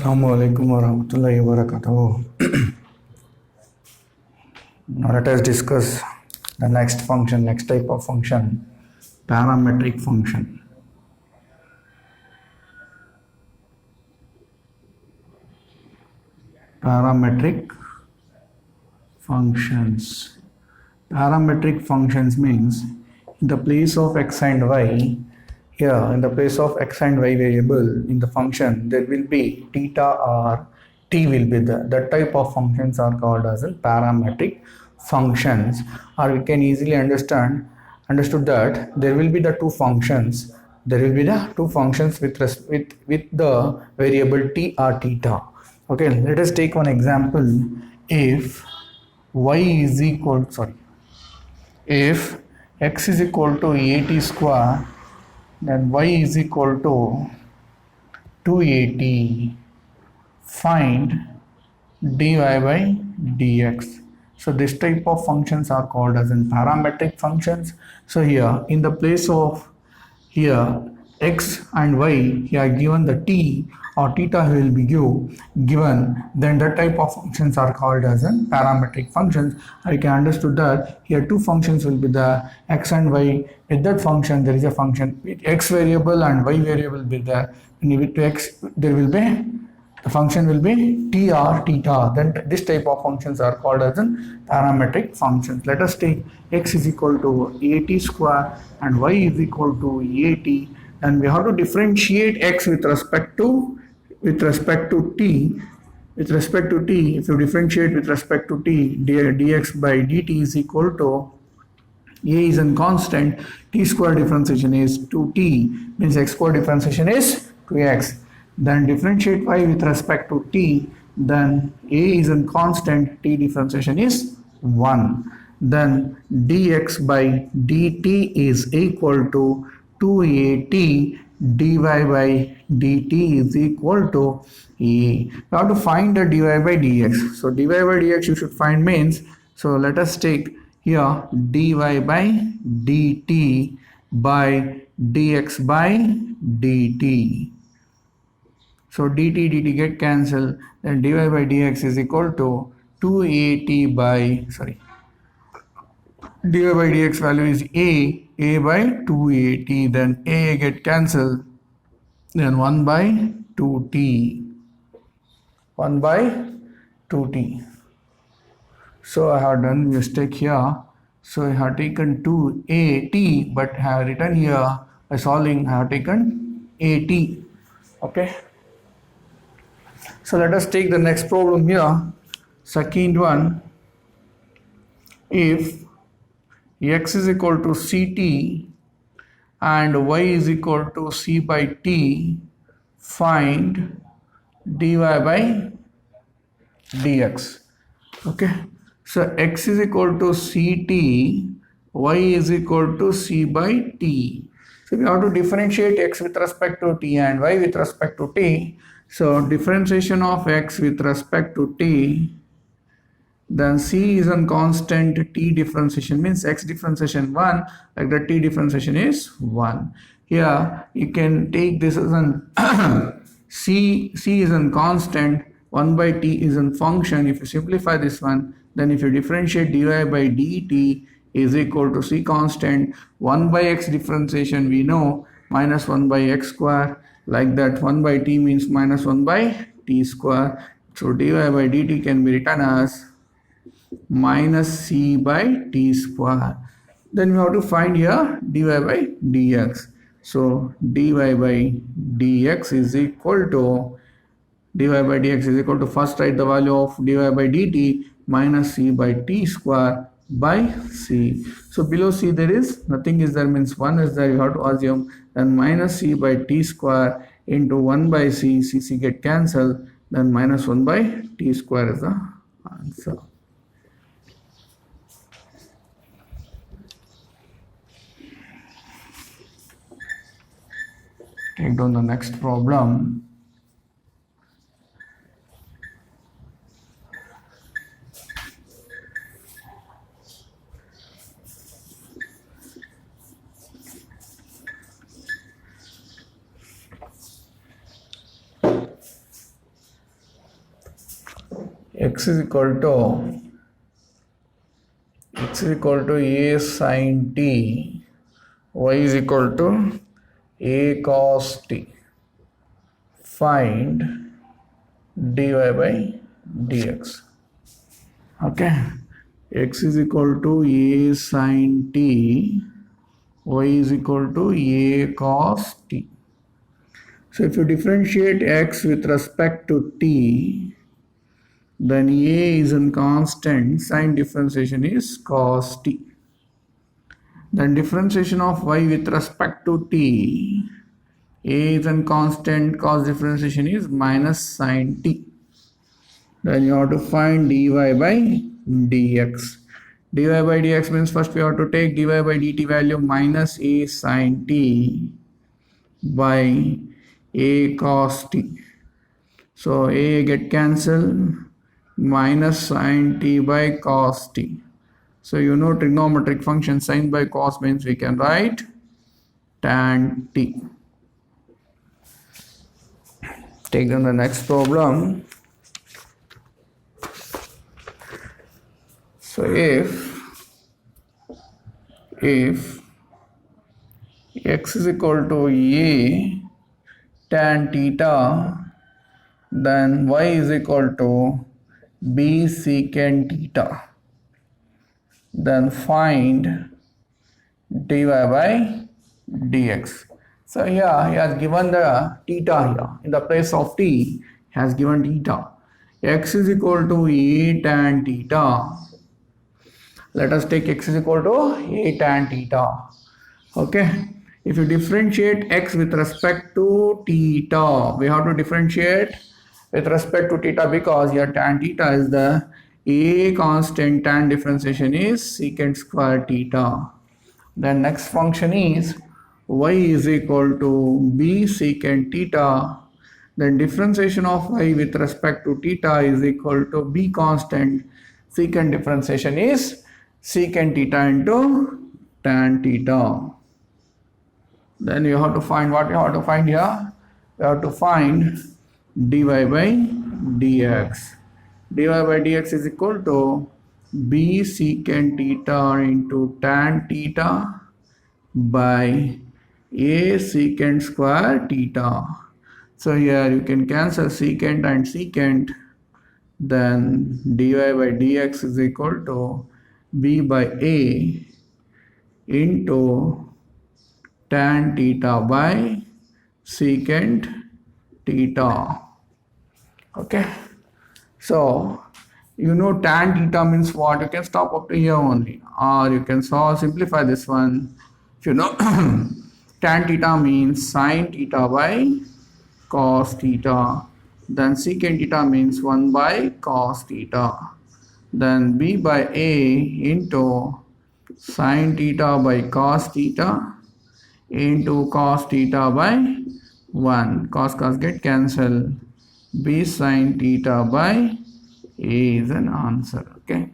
Assalamualaikum warahmatullahi wabarakatuh. Now let us discuss the next function, next type of function, parametric function. Parametric functions. Parametric functions means in the place of x and y, here in the place of x and y variable in the function, there will be theta or t will be there. That type of functions are called as parametric functions, or we can easily understood that there will be the two functions. There will be the two functions with the variable t or theta. Okay, let us take one example. If y is equal, sorry, if x is equal to at square, then y is equal to 2at. Find dy by dx. So this type of functions are called as in parametric functions. So here in the place of here x and y, here given the t or theta will be given, then that type of functions are called as in parametric functions. I can understood that here two functions will be the x and y. With that function there is a function with x variable and y variable will be there. And with x there will be the function will be t or theta. Then this type of functions are called as in parametric functions. Let us take x is equal to at square and y is equal to at, and we have to differentiate x with respect to t. With respect to t, if you differentiate with respect to t, dx by dt is equal to a is a constant, t square differentiation is 2t, means x square differentiation is 2x. Then differentiate y with respect to t, then a is a constant, t differentiation is 1. Then dx by dt is equal to 2at, dy by dt is equal to a. Now have to find the dy by dx. So dy by dx you should find means, so let us take here dy by dt by dx by dt. So dt get cancelled, then dy by dx is equal to 2at by, sorry, dy by dx value is a by 2at, then a get cancelled, then 1 by 2t, 1 by 2t. So I have done mistake here. So I have taken 2at, but I have written here by solving I have taken at. Okay. So let us take the next problem here. Second one, if x is equal to ct and y is equal to c by t, find dy by dx. Okay, so x is equal to ct, y is equal to c by t. So we have to differentiate x with respect to t and y with respect to t. So differentiation of x with respect to t, then c is a constant, t differentiation means x differentiation 1, like the t differentiation is 1. Here you can take this as an c is a constant, 1 by t is a function. If you simplify this one, then if you differentiate dy by dt is equal to c constant, 1 by x differentiation we know minus 1 by x square, like that 1 by t means minus 1 by t square. So dy by dt can be written as minus c by t square. Then we have to find here dy by dx. So dy by dx is equal to, dy by dx is equal to, first write the value of dy by dt minus c by t square by c. So below c there is nothing is there, means 1 is there, you have to assume, then minus c by t square into 1 by c, c get cancelled, then minus 1 by t square is the answer. Take down the next problem. x is equal to a sin t, y is equal to a cos t. Find dy by dx. Okay, x is equal to a sin t, y is equal to a cos t. So if you differentiate x with respect to t, then a is a constant, sign differentiation is cos t. Then differentiation of y with respect to t, a is a constant, cos differentiation is minus sin t. Then you have to find dy by dx. dy by dx means first we have to take dy by dt value minus a sin t by a cos t. So a get cancelled, minus sin t by cos t. So you know trigonometric function sin by cos means we can write tan t. Take on the next problem. So if x is equal to a tan theta, then y is equal to b secant theta. Then find dy by dx. So here he has given the theta here. In the place of t, he has given theta. X is equal to a tan theta. Let us take x is equal to a tan theta. Okay. If you differentiate x with respect to theta, we have to differentiate with respect to theta because here tan theta is the a constant, tan differentiation is secant square theta. Then next function is y is equal to b secant theta. Then differentiation of y with respect to theta is equal to b constant, secant differentiation is secant theta into tan theta. Then you have to find what you have to find here. You have to find dy by dx. dy by dx is equal to b secant theta into tan theta by a secant square theta. So here you can cancel secant and secant. Then dy by dx is equal to b by a into tan theta by secant theta. Okay. So you know tan theta means what? You can stop up to here only, or you can simplify this one. If you know tan theta means sin theta by cos theta. Then secant theta means 1 by cos theta. Then b by a into sin theta by cos theta into cos theta by 1. Cos get cancelled. B sin theta by a is an answer. Okay.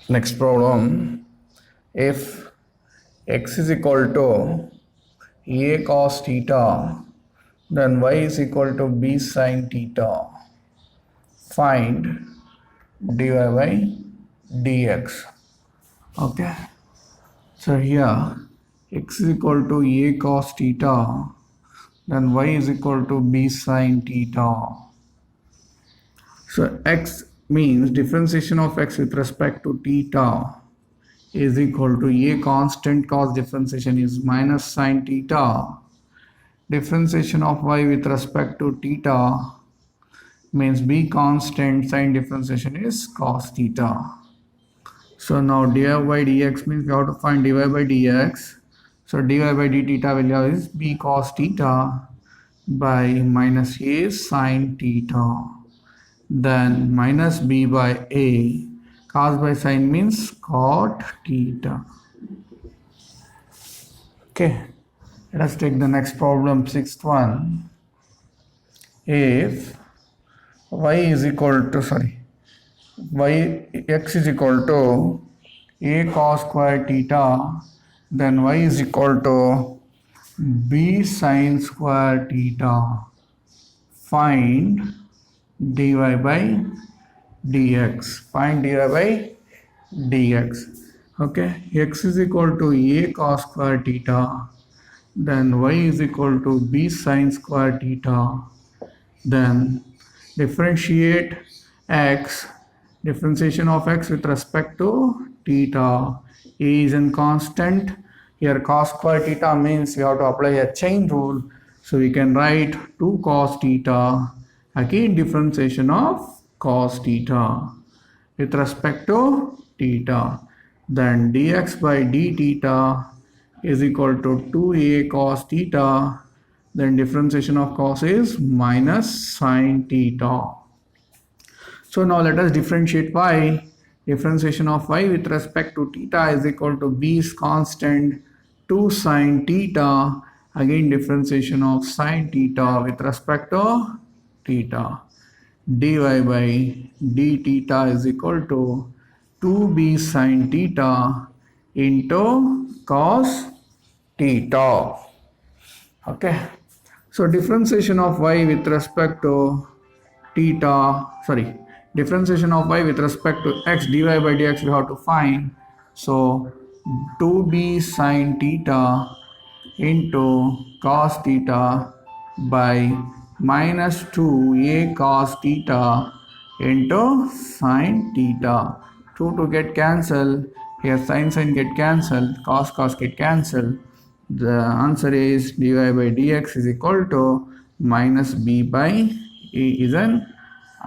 Next problem, if x is equal to a cos theta, then y is equal to b sin theta. Find dy by dx. Okay. So here x is equal to a cos theta, then y is equal to b sin theta. So x means differentiation of x with respect to theta is equal to a constant cos differentiation is minus sine theta. Differentiation of y with respect to theta means b constant sine differentiation is cos theta. So now dy by dx means we have to find dy by dx. So dy by d theta value is b cos theta by minus a sine theta. Then minus b by a. Cos by sine means cot theta. Okay, let us take the next problem, sixth one. If y is equal to x is equal to a cos square theta, then y is equal to b sine square theta. Find dy by dx. Find dy by dx. Okay, x is equal to a cos square theta, then y is equal to b sine square theta. Then differentiate x. Differentiation of x with respect to theta. A is in constant. Here cos square theta means we have to apply a chain rule. So we can write 2 cos theta. Again differentiation of cos theta with respect to theta. Then dx by d theta is equal to 2a cos theta. Then differentiation of cos is minus sine theta. So now let us differentiate y. Differentiation of y with respect to theta is equal to b is constant 2 sine theta. Again differentiation of sine theta with respect to theta. Dy by d theta is equal to 2b sine theta into cos theta. Okay. So differentiation of y with respect to differentiation of y with respect to x dy by dx we have to find. So 2b sine theta into cos theta by minus 2a cos theta into sine theta. 2 to get cancelled. Here sine get cancelled. Cos get cancelled. The answer is dy by dx is equal to minus b by a is an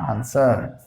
answer.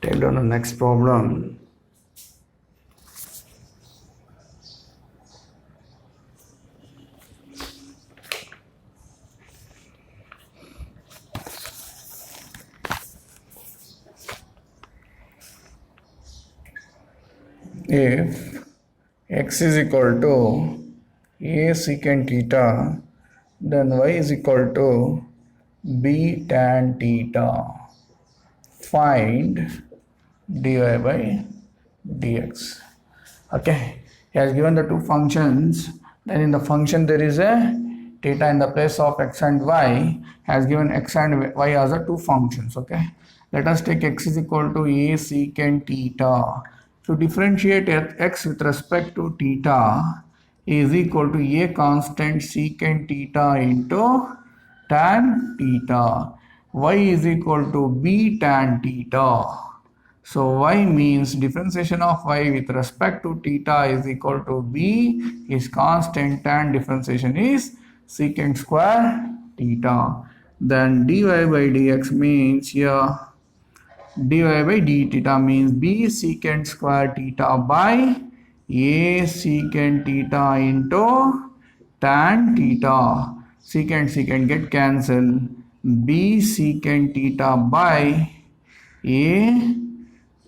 Take down the next problem. If x is equal to a secant theta, then y is equal to b tan theta. Find dy by dx. Okay, he has given the two functions. Then in the function there is a theta in the place of x and y. Has given x and y as a two functions. Okay, let us take x is equal to a secant theta. To differentiate x with respect to theta is equal to a constant secant theta into tan theta. Y is equal to b tan theta. So y means differentiation of y with respect to theta is equal to b is constant, tan differentiation is secant square theta. Then dy by dx means here dy by d theta means b secant square theta by a secant theta into tan theta. Secant get cancelled. b secant theta by a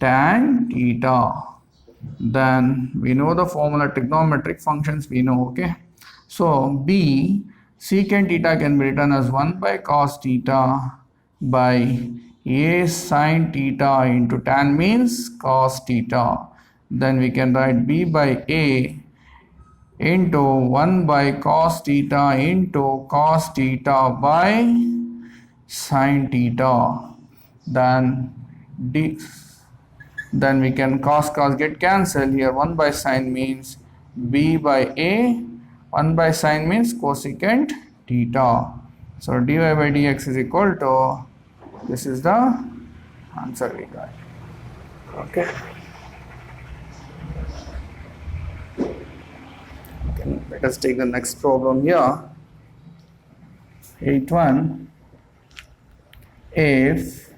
tan theta. Then we know the formula, trigonometric functions we know, okay. So b secant theta can be written as 1 by cos theta by a sin theta into tan means cos theta. Then we can write b by a into 1 by cos theta into cos theta by sin theta. Then we can cos get cancelled here. 1 by sin means b by a, 1 by sin means cosecant theta. So dy by dx is equal to, this is the answer we got. Okay. Let us take the next problem here. 8.1. If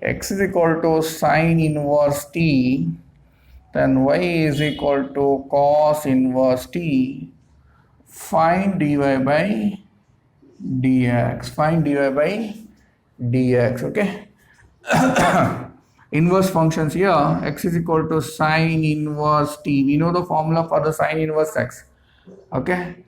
x is equal to sine inverse t, then y is equal to cos inverse t. Find dy by dx. Find dy by dx. Okay. Inverse functions here, x is equal to sine inverse t. We know the formula for the sine inverse x. Okay.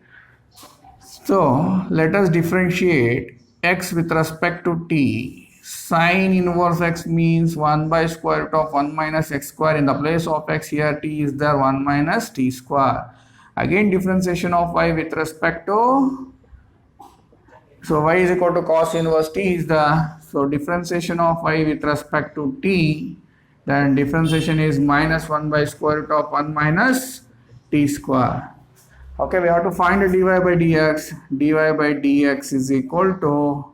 So let us differentiate x with respect to t. Sine inverse x means 1 by square root of 1 minus x square. In the place of x here t is there, 1 minus t square. Again differentiation of y with respect to, so y is equal to cos inverse t is the, so differentiation of y with respect to t, then differentiation is minus 1 by square root of 1 minus t square. Okay, we have to find a dy by dx. Dy by dx is equal to,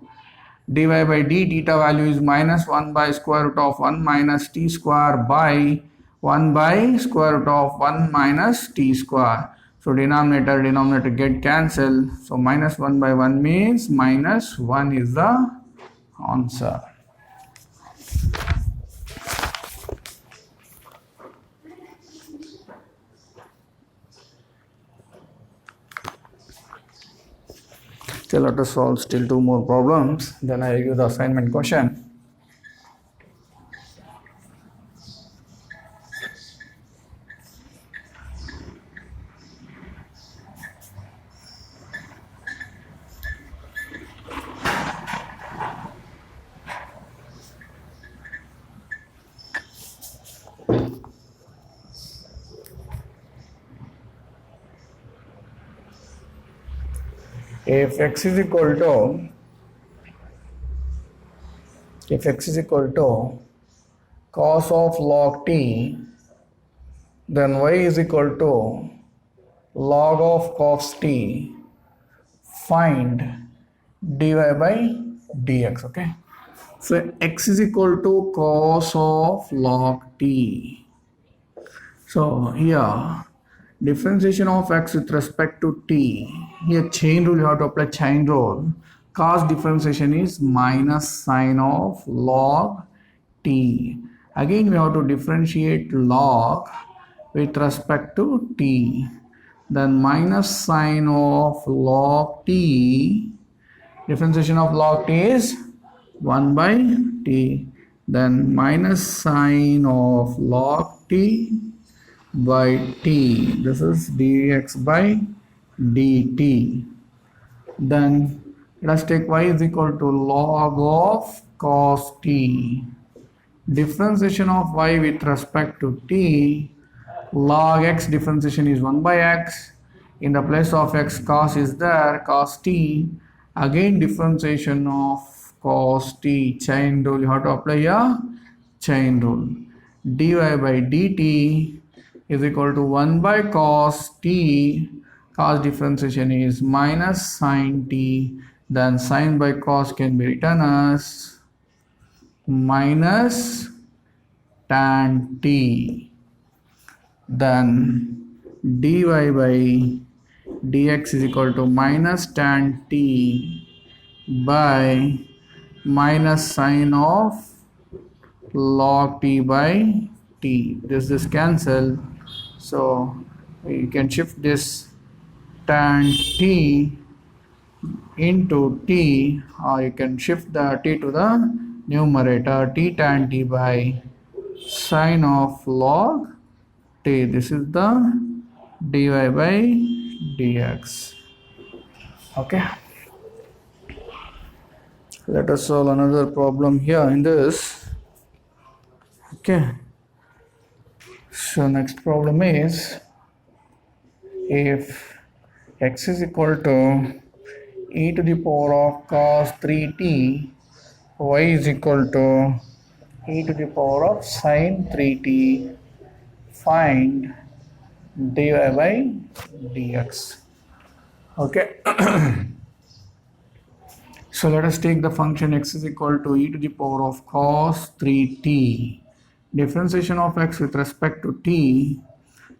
dy by d theta value is minus 1 by square root of 1 minus t square by 1 by square root of 1 minus t square. So denominator get cancelled. So minus 1 by 1 means minus 1 is the answer. So let us solve still 2 more problems. Then I will give the assignment question. If x is equal to cos of log t, then y is equal to log of cos t. Find dy by dx. Okay, so x is equal to cos of log t. So here differentiation of x with respect to t, here chain rule, you have to apply chain rule. Cos differentiation is minus sine of log t. Again we have to differentiate log with respect to t. Then minus sine of log t, differentiation of log t is 1 by t. Then minus sine of log t by t, this is dx by dt. Then let us take y is equal to log of cos t. Differentiation of y with respect to t, log x differentiation is 1 by x. In the place of x cos is there, cos t. Again differentiation of cos t, chain rule, you have to apply a chain rule. dy by dt is equal to 1 by cos t. Cos differentiation is minus sin t. Then sin by cos can be written as minus tan t. Then dy by dx is equal to minus tan t by minus sine of log t by t. This cancel. So you can shift this tan t into t, or you can shift the t to the numerator, t tan t by sine of log t. This is the dy by dx. Okay, let us solve another problem here in this. Okay, so next problem is, if x is equal to e to the power of cos 3t, y is equal to e to the power of sine 3t, find dy by dx. Okay, so let us take the function x is equal to e to the power of cos 3t. Differentiation of x with respect to t.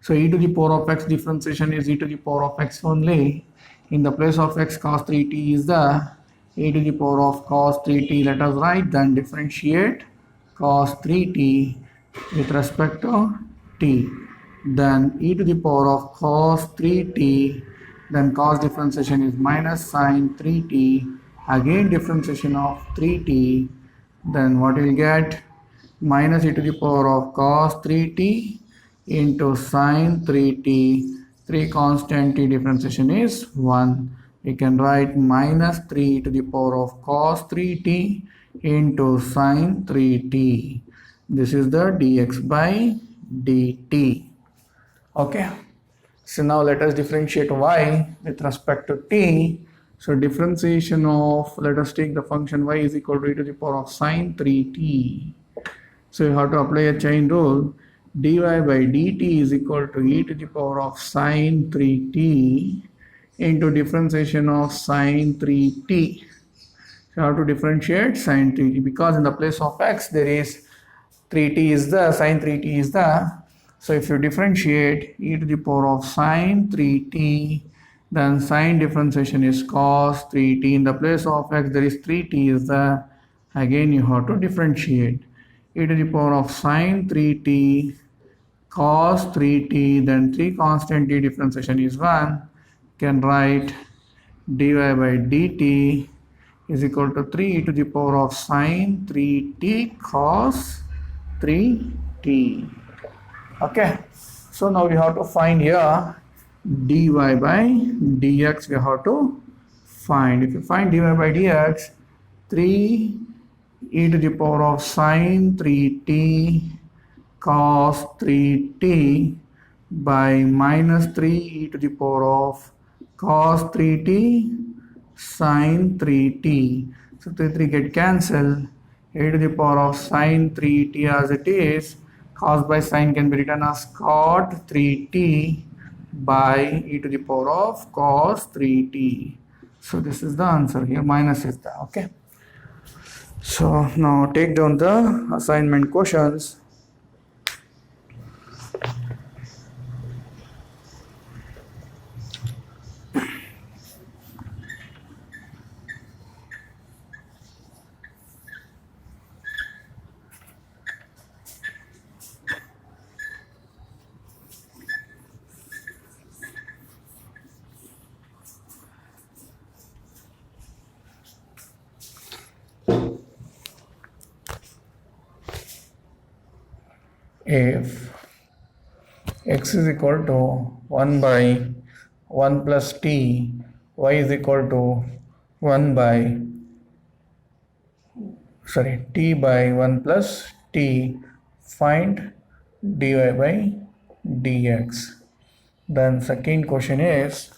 So e to the power of x differentiation is e to the power of x only. In the place of x, cos 3t is the e to the power of cos 3t. Let us write, then differentiate cos 3t with respect to t. Then e to the power of cos 3t, then cos differentiation is minus sine 3t. Again differentiation of 3t, then what you will get? Minus e to the power of cos 3t into sine 3t. 3 constant t differentiation is 1. We can write minus 3 to the power of cos 3t into sine 3t. This is the dx by dt. Okay. So now let us differentiate y with respect to t. So differentiation of, let us take the function y is equal to e to the power of sine 3t. So you have to apply a chain rule. Dy by dt is equal to e to the power of sine 3t into differentiation of sine 3t. So you have to differentiate sine 3t, because in the place of x there is 3t is the, sine 3t is the. So if you differentiate e to the power of sine 3t, then sine differentiation is cos 3t. In the place of x there is 3t is the. Again you have to differentiate e to the power of sine 3t cos 3t, then 3 constant t differentiation is 1. Can write dy by dt is equal to 3 e to the power of sine 3t cos 3t. Okay, so now we have to find here dy by dx. We have to find, if you find dy by dx, 3 e to the power of sine 3t cos 3t by minus 3 e to the power of cos 3t sine 3t. So 3 get cancelled. E to the power of sine 3t as it is. Cos by sine can be written as cot 3t by e to the power of cos 3t. So this is the answer here. Minus is the, okay. So now take down the assignment questions. If x is equal to 1 by 1 plus t, y is equal to 1 by, t by 1 plus t, find dy by dx. Then second question is,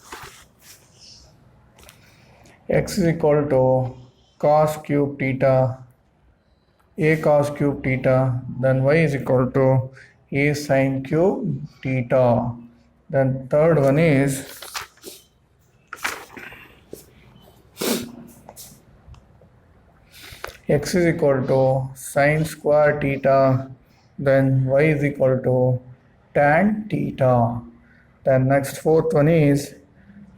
x is equal to cos cube theta, a cos cube theta, then y is equal to a sin cube theta. Then third one is x is equal to sin square theta, then y is equal to tan theta. Then next fourth one is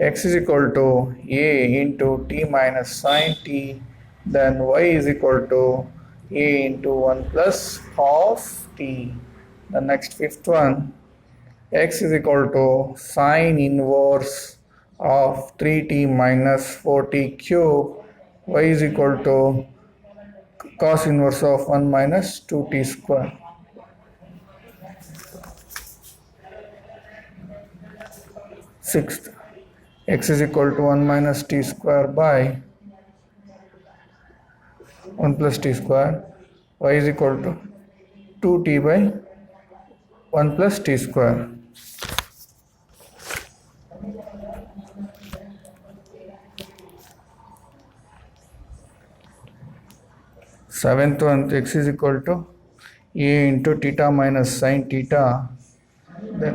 x is equal to a into t minus sin t, then y is equal to a into 1 plus cos t. The next fifth one, x is equal to sine inverse of 3t minus 4t cube, y is equal to cos inverse of 1 minus 2t square. Sixth, x is equal to 1 minus t square by 1 plus t square, y is equal to 2t by 1 plus t square. Seventh one, x is equal to a into theta minus sine theta, then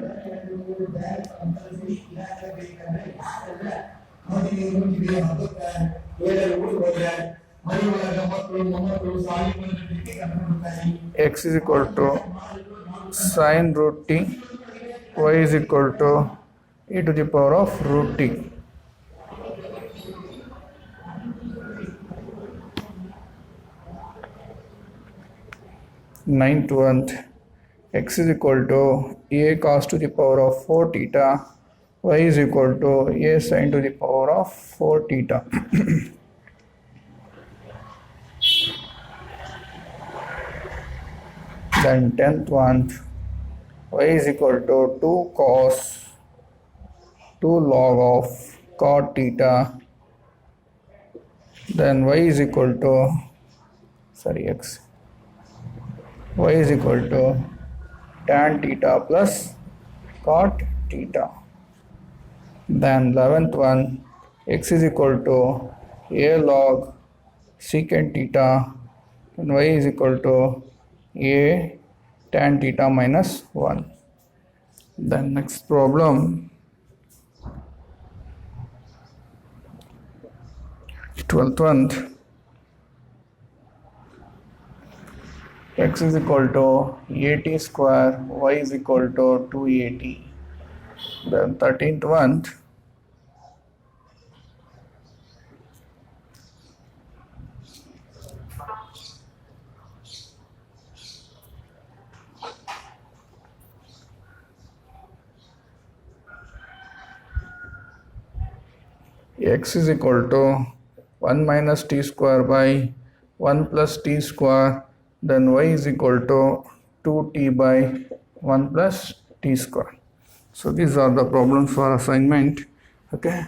x is equal to sine root t, y is equal to e to the power of root t. Ninth one, x is equal to a cos to the power of 4 theta, y is equal to a sin to the power of 4 theta. Then 10th one, y is equal to 2 cos 2 log of cot theta, then y is equal to x, y is equal to tan theta plus cot theta. Then 11th one, x is equal to a log secant theta and y is equal to a tan theta minus 1. Then next problem, 12th one, x is equal to at square, y is equal to 2at. Then 13th one, x is equal to 1 minus t square by 1 plus t square, then y is equal to 2t by 1 plus t square. So these are the problems for assignment. Okay,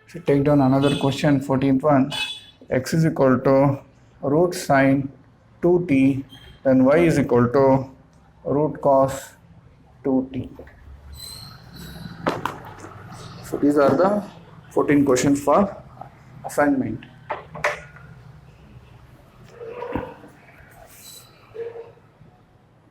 so take down another question, 14th one, x is equal to root sine 2t, then y is equal to root cos 2t. So these are the 14 questions for assignment.